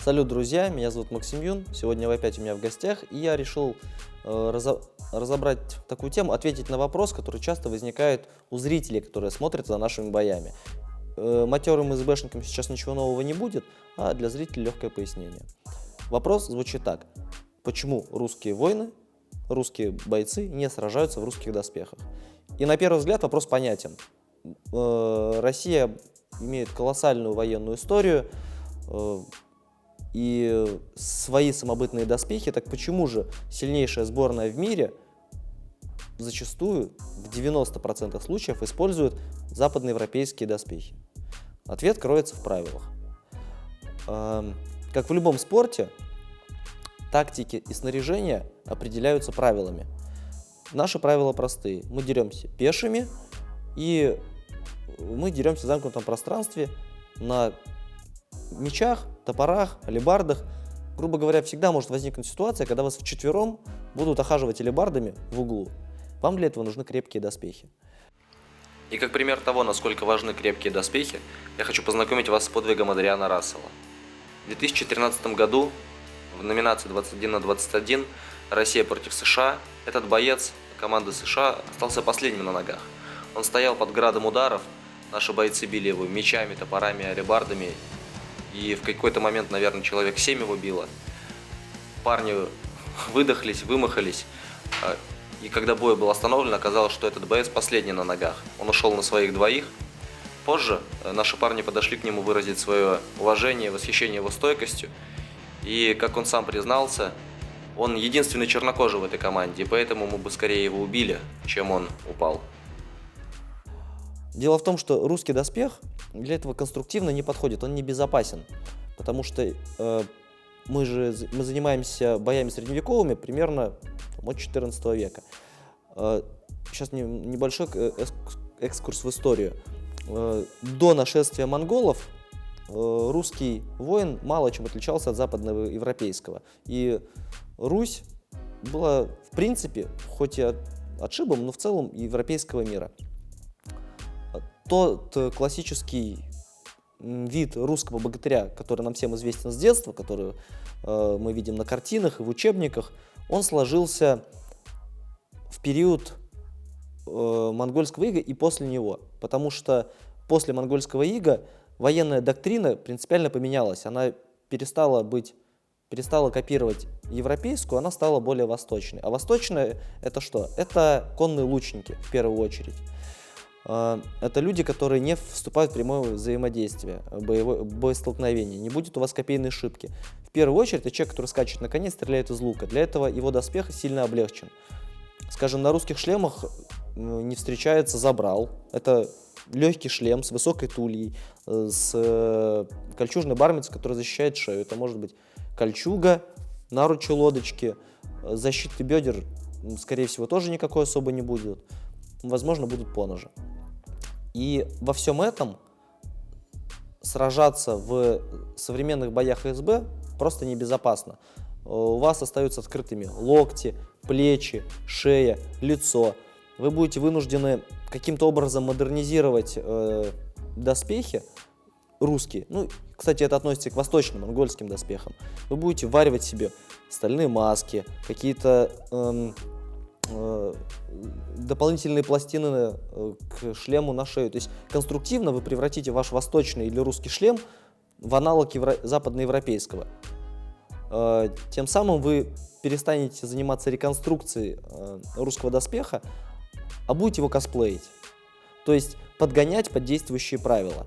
Салют, друзья, меня зовут Максим Юн. Сегодня вы опять у меня в гостях, и я решил разобрать такую тему, ответить на вопрос, который часто возникает у зрителей, которые смотрят за нашими боями. Матерым СБшникам сейчас ничего нового не будет, а для зрителей легкое пояснение. Вопрос звучит так. Почему русские воины, русские бойцы не сражаются в русских доспехах? И на первый взгляд вопрос понятен. Россия имеет колоссальную военную историю, и свои самобытные доспехи, так почему же сильнейшая сборная в мире зачастую в 90% случаев использует западноевропейские доспехи? Ответ кроется в правилах. Как в любом спорте, тактики и снаряжение определяются правилами. Наши правила простые. Мы деремся пешими, и мы деремся в замкнутом пространстве на мечах, топорах, алебардах. Грубо говоря, всегда может возникнуть ситуация, когда вас вчетвером будут охаживать алебардами в углу. Вам для этого нужны крепкие доспехи. И как пример того, насколько важны крепкие доспехи, я хочу познакомить вас с подвигом Адриана Рассела. В 2013 году в номинации 21 на 21 Россия против США этот боец команды США остался последним на ногах. Он стоял под градом ударов, наши бойцы били его мечами, топорами, алебардами. И в какой-то момент, наверное, человек 7 его било. Парни выдохлись, вымахались. И когда бой был остановлен, оказалось, что этот боец последний на ногах. Он ушел на своих двоих. Позже наши парни подошли к нему выразить свое уважение, восхищение его стойкостью. И, как он сам признался, он единственный чернокожий в этой команде, и поэтому мы бы скорее его убили, чем он упал. Дело в том, что русский доспех для этого конструктивно не подходит, он небезопасен, потому что мы занимаемся боями средневековыми примерно от 14 века. Сейчас небольшой экскурс в историю. До нашествия монголов русский воин мало чем отличался от западноевропейского. И Русь была, в принципе, хоть и отшибом, но в целом европейского мира. Тот классический вид русского богатыря, который нам всем известен с детства, который мы видим на картинах и в учебниках, он сложился в период монгольского ига и после него. Потому что после монгольского ига военная доктрина принципиально поменялась. Она перестала копировать европейскую, она стала более восточной. А восточная — это что? Это конные лучники, в первую очередь. Это люди, которые не вступают в прямое взаимодействие, боестолкновение. Не будет у вас копейной шибки. В первую очередь, это человек, который скачет на коне и стреляет из лука. Для этого его доспех сильно облегчен. Скажем, на русских шлемах не встречается забрал. Это легкий шлем с высокой тульей, с кольчужной бармицей, которая защищает шею. Это может быть кольчуга, наручи лодочки, защиты бедер, скорее всего, тоже никакой особо не будет. Возможно, будут поножи. И во всем этом сражаться в современных боях СБ просто небезопасно. У вас остаются открытыми локти, плечи, шея, лицо. Вы будете вынуждены каким-то образом модернизировать доспехи русские. Ну, кстати, это относится и к восточным, монгольским доспехам. Вы будете варивать себе стальные маски, какие-то дополнительные пластины к шлему на шею. То есть конструктивно вы превратите ваш восточный или русский шлем в аналог западноевропейского. Тем самым вы перестанете заниматься реконструкцией русского доспеха, а будете его косплеить. То есть подгонять под действующие правила.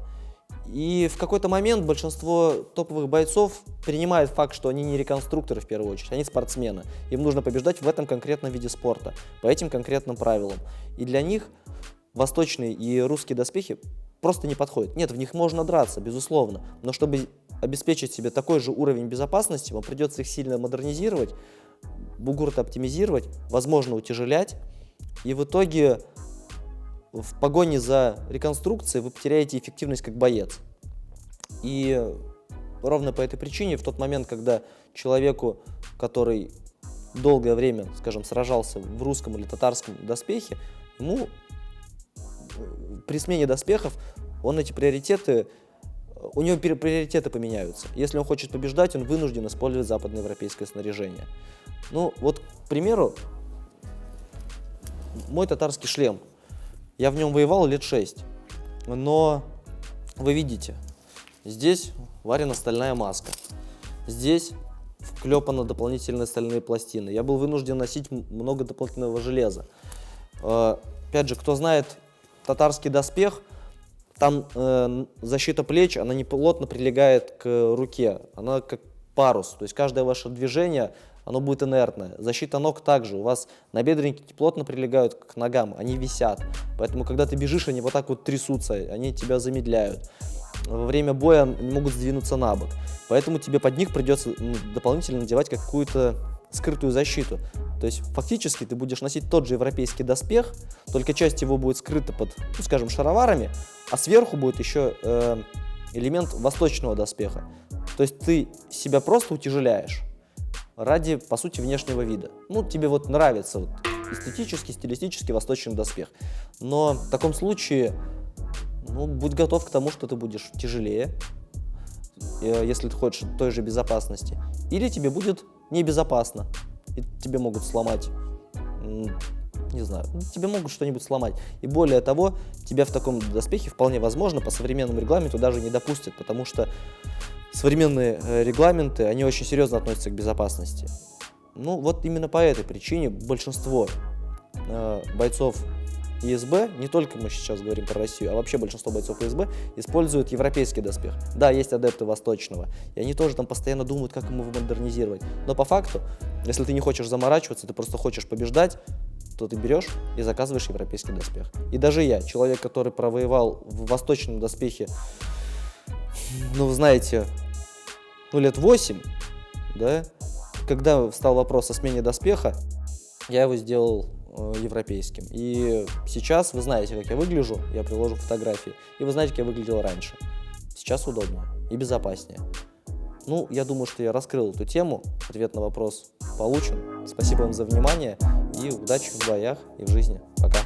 И в какой-то момент большинство топовых бойцов принимает факт, что они не реконструкторы в первую очередь, они спортсмены. Им нужно побеждать в этом конкретном виде спорта, по этим конкретным правилам. И для них восточные и русские доспехи просто не подходят. Нет, в них можно драться, безусловно, но чтобы обеспечить себе такой же уровень безопасности, вам придется их сильно модернизировать, бугурты оптимизировать, возможно, утяжелять, и в итоге в погоне за реконструкцией вы потеряете эффективность как боец. И ровно по этой причине в тот момент, когда человеку, который долгое время, скажем, сражался в русском или татарском доспехе, ему при смене доспехов он эти приоритеты у него приоритеты поменяются. Если он хочет побеждать, он вынужден использовать западноевропейское снаряжение. Ну, вот, к примеру, мой татарский шлем. Я в нем воевал лет 6. Но вы видите, здесь варена стальная маска. Здесь вклепаны дополнительные стальные пластины. Я был вынужден носить много дополнительного железа. Опять же, кто знает татарский доспех, там защита плеч, она не плотно прилегает к руке, она как парус, то есть каждое ваше движение, оно будет инертное. Защита ног также, у вас набедренники плотно прилегают к ногам, они висят, поэтому когда ты бежишь, они вот так вот трясутся, они тебя замедляют. Во время боя они могут сдвинуться на бок, поэтому тебе под них придется дополнительно надевать какую-то скрытую защиту. То есть фактически ты будешь носить тот же европейский доспех, только часть его будет скрыта под, ну, скажем, шароварами, а сверху будет еще элемент восточного доспеха. То есть ты себя просто утяжеляешь ради, по сути, внешнего вида. Ну, тебе вот нравится вот эстетический, стилистический восточный доспех. Но в таком случае, ну, будь готов к тому, что ты будешь тяжелее, если ты хочешь той же безопасности, или тебе будет небезопасно, и тебе могут сломать, не знаю, тебе могут что-нибудь сломать. И более того, тебя в таком доспехе вполне возможно по современному регламенту даже не допустят, потому что современные регламенты, они очень серьезно относятся к безопасности. Ну, вот именно по этой причине большинство бойцов ИСБ, не только мы сейчас говорим про Россию, а вообще большинство бойцов ИСБ используют европейский доспех. Да, есть адепты восточного, и они тоже там постоянно думают, как ему модернизировать. Но по факту, если ты не хочешь заморачиваться, ты просто хочешь побеждать, то ты берешь и заказываешь европейский доспех. И даже я, человек, который провоевал в восточном доспехе, ну, вы знаете, лет 8, да, когда встал вопрос о смене доспеха, я его сделал европейским. И сейчас вы знаете, как я выгляжу, я приложу фотографии, и вы знаете, как я выглядел раньше. Сейчас удобнее и безопаснее. Ну, я думаю, что я раскрыл эту тему, ответ на вопрос получен. Спасибо вам за внимание и удачи в боях и в жизни. Пока.